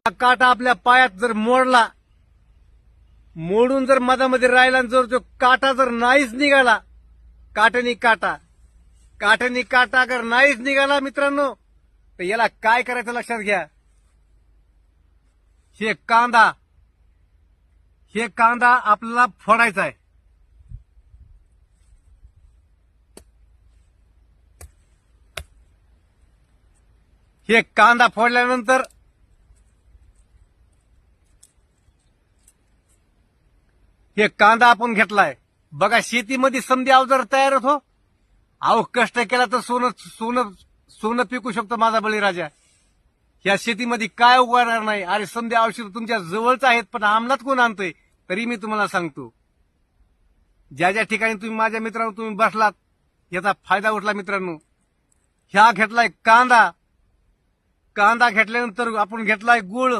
काटा आपल्या पायात जर मोडला, मोडून जर मधामध्ये राहिला आणि जर तो काटा जर नाहीच निघाला, काट्यानी काटा अगर नाहीच निघाला मित्रांनो, तर याला काय करायचं लक्षात घ्या. हे कांदा आपल्याला फोडायचा आहे. हे कांदा फोडल्यानंतर हे कांदा आपण घेतलाय. बघा शेतीमध्ये समधी अवजार तयार होतो. अहो कष्ट केला तर सोनं पिकू शकतो माझा बळीराजा. या शेतीमध्ये काय उगवणार नाही. अरे समधी औषध तुमच्या जवळच आहेत, पण अंमलात कोण आणतोय? तरी मी तुम्हाला सांगतो, ज्या ज्या ठिकाणी तुम्ही माझ्या मित्रांनो तुम्ही बसलात, याचा फायदा उठला मित्रांनो. ह्या घेतलाय कांदा घेतल्यानंतर आपण घेतलाय गुळ.